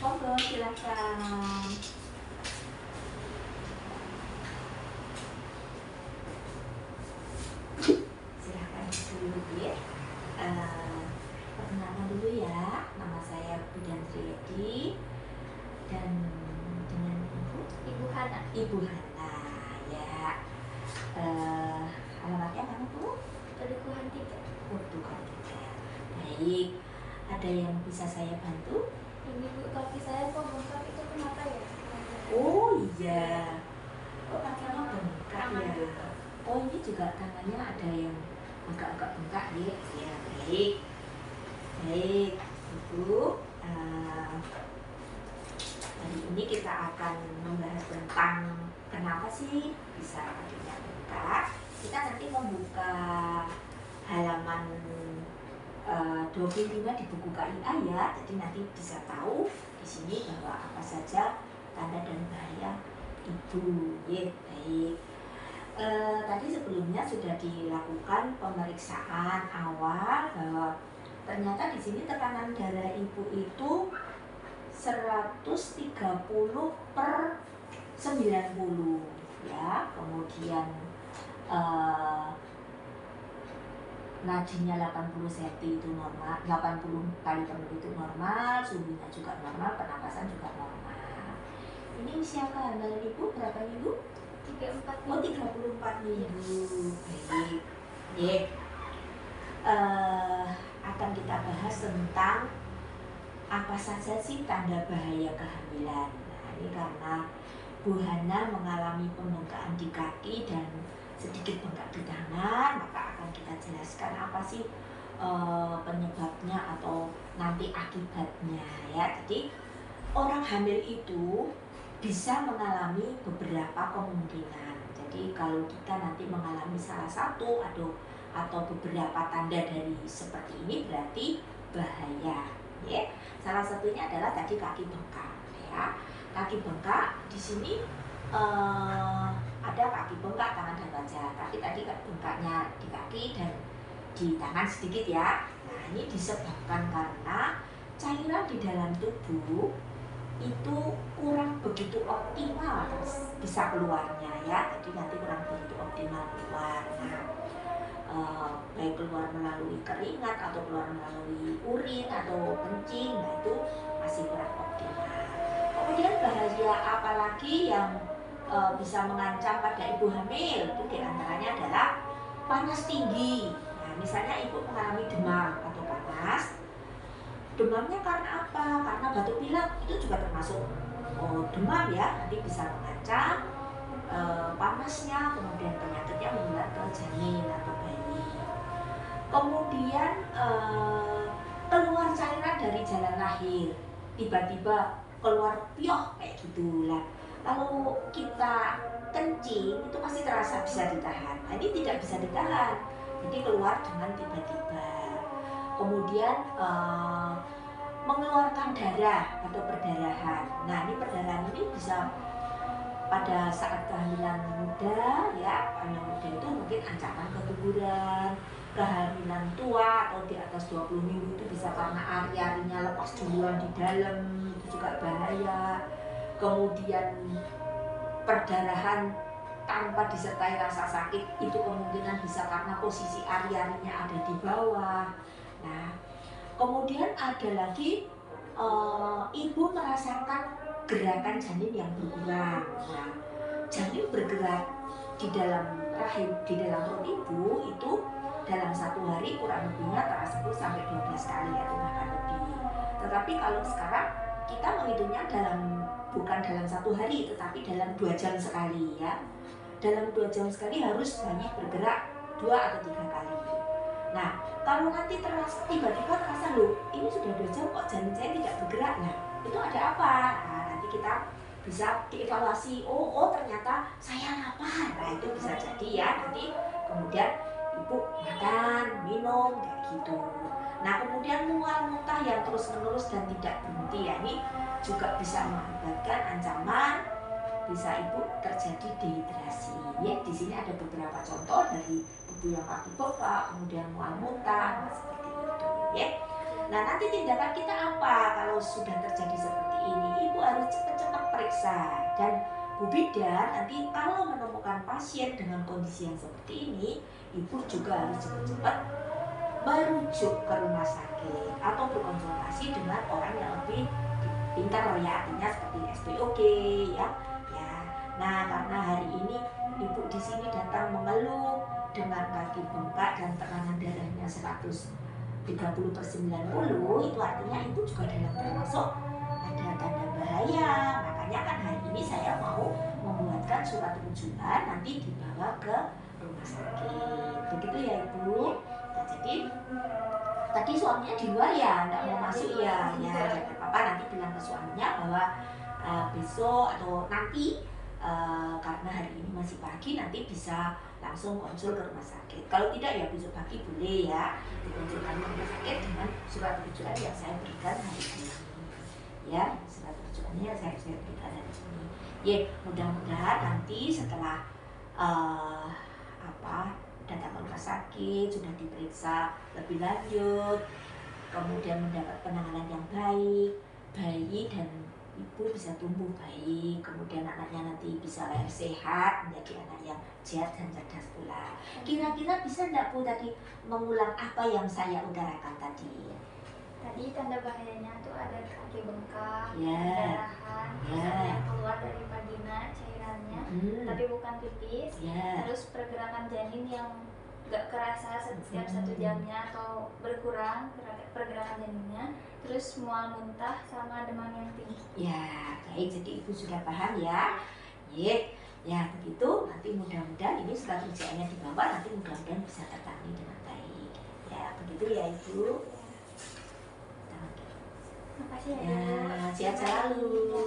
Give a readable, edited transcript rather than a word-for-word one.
Monggo silakan. Silakan dulu ya. Perkenalkan dulu ya, nama saya Budan Triedi dan dengan Ibu Hana. Ibu Hana ya. Alamatnya mana Bu? Pedukuhan 3. Pedukuhan 3. Baik, ada yang bisa saya bantu? Ini Bu, kaki saya kok bengkak, itu kenapa ya? Oh iya, kok kakinya bengkak Tangan ya? juga. Oh ini juga tangannya ada yang agak-agak bengkak ya? Ya baik, baik Ibu. Hari ini kita akan membahas tentang kenapa sih bisa kakinya bengkak. Kita nanti membuka halaman 25 di buku KIA ya, jadi nanti bisa tahu di sini bahwa apa saja tanda dan bahaya ibu. Ya, baik. Tadi sebelumnya sudah dilakukan pemeriksaan awal bahwa ternyata di sini tekanan darah ibu itu 130/90 ya, kemudian nadinya 80 cm itu normal, 80 kali per menit itu normal, suhunya juga normal, pernapasan juga normal. Ini usia kehamilan ibu berapa minggu? 34 Oh 34 minggu. Baik. Yeah. Akan kita bahas tentang apa saja sih tanda bahaya kehamilan. Nah, ini karena Bu Hana mengalami pembengkakan di kaki dan sedikit bengkak di tangan, maka akan kita jelaskan apa sih penyebabnya atau nanti akibatnya ya. Jadi orang hamil itu bisa mengalami beberapa kemungkinan. Jadi kalau kita nanti mengalami salah satu atau beberapa tanda dari seperti ini berarti bahaya ya. Salah satunya adalah tadi kaki bengkak ya. Kaki bengkak di sini ada kaki bengkak tangan dan wajah, tapi tadi bengkaknya di kaki dan di tangan sedikit ya. Nah ini disebabkan karena cairan di dalam tubuh itu kurang begitu optimal bisa keluarnya ya. Jadi nanti kurang begitu optimal keluar. Nah, baik keluar melalui keringat atau keluar melalui urin atau kencing, nah itu masih kurang optimal. Kemudian bahaya apalagi yang bisa mengancam pada ibu hamil itu diantaranya adalah panas tinggi. Nah, misalnya ibu mengalami demam atau panas. Demamnya karena apa? Karena batuk pilek itu juga termasuk demam ya, nanti bisa mengancam panasnya, kemudian penyakitnya menular ke janin atau bayi. Kemudian keluar cairan dari jalan lahir, tiba-tiba keluar pioh kayak gitulah. Kalau kita kencing itu pasti terasa bisa ditahan. Nah, ini tidak bisa ditahan, jadi keluar dengan tiba-tiba. Kemudian mengeluarkan darah atau perdarahan. Nah ini perdarahan ini bisa pada saat kehamilan muda ya, kehamilan muda itu mungkin ancaman keguguran. Kehamilan tua atau di atas 20 minggu itu bisa karena ari-arinya lepas duluan di dalam, itu juga bahaya. Kemudian perdarahan tanpa disertai rasa sakit itu kemungkinan bisa karena posisi ari-arinya ada di bawah. Nah, kemudian ada lagi ibu merasakan gerakan janin yang berkurang. Nah, janin bergerak di dalam rahim, di dalam perut ibu itu dalam satu hari kurang lebihnya antara 10-12 kali atau bahkan lebih. Tetapi kalau sekarang kita menghitungnya bukan dalam satu hari, tetapi dalam 2 jam sekali ya. Dalam 2 jam sekali harus bayi bergerak 2 atau 3 kali. Nah, kalau nanti tiba-tiba terasa loh, ini sudah 2 jam kok janin saya tidak bergerak, nah itu ada apa? Nah, nanti kita bisa dievaluasi, oh ternyata saya lapar, nah itu bisa jadi ya, nanti kemudian ibu makan, minum, kayak gitu. Nah kemudian mual muntah yang terus menerus dan tidak berhenti ya, ini juga bisa mengakibatkan ancaman bisa ibu terjadi dehidrasi. Ya, di sini ada beberapa contoh dari ibu yang kaki bengkak, kemudian mual muntah, nah seperti itu ya. Nah, nanti tindakan kita apa kalau sudah terjadi seperti ini? Ibu harus cepat-cepat periksa. Dan Bu Bidan nanti kalau menemukan pasien dengan kondisi yang seperti ini, ibu juga harus cepat-cepat merujuk ke rumah sakit atau berkonsultasi dengan orang yang lebih pintar, ya, artinya seperti SPOG, ya. Nah, karena hari ini ibu di sini datang mengeluh dengan kaki bengkak dan tekanan darahnya 130/90, itu artinya ibu juga dalam termasuk ada tanda bahaya. Makanya kan hari ini saya mau membuatkan surat rujukan nanti dibawa ke rumah sakit. Begitu ya ibu. Nah, jadi tadi suaminya di luar ya, nggak mau masuk ya. Ya, jangan apa-apa, nanti bilang ke suaminya bahwa besok atau nanti karena hari ini masih pagi, nanti bisa langsung konsul ke rumah sakit. Kalau tidak ya besok pagi boleh ya dikonsulkan ke rumah sakit dengan surat rujukan yang saya berikan hari ini. Ya, surat rujukannya yang saya berikan hari ini. Ya, mudah-mudahan nanti setelah datang ke rumah sakit, sudah diperiksa lebih lanjut, kemudian mendapat penanganan yang baik, bayi dan ibu bisa tumbuh baik, kemudian anaknya nanti bisa lahir sehat, menjadi anak yang sehat dan cerdas pula. Kira-kira bisa enggak Bu tadi mengulang apa yang saya utarakan tadi? Tadi tanda bahayanya tuh ada kaki bengkak, Ya. pendarahan, Ya. ada yang keluar dari vagina cairannya, tapi bukan pipis. Ya. Terus pergerakan janin yang gak kerasa setiap 1 jamnya atau berkurang pergerakan janinnya, terus mual muntah sama demam yang tinggi. Ya, baik, jadi ibu sudah paham ya. Ya begitu, nanti mudah-mudahan ini surat rujukannya dibawa, nanti mudah-mudahan bisa tertangani dengan baik. Ya, begitu ya ibu. Makasih ya. Ya, sehat selalu.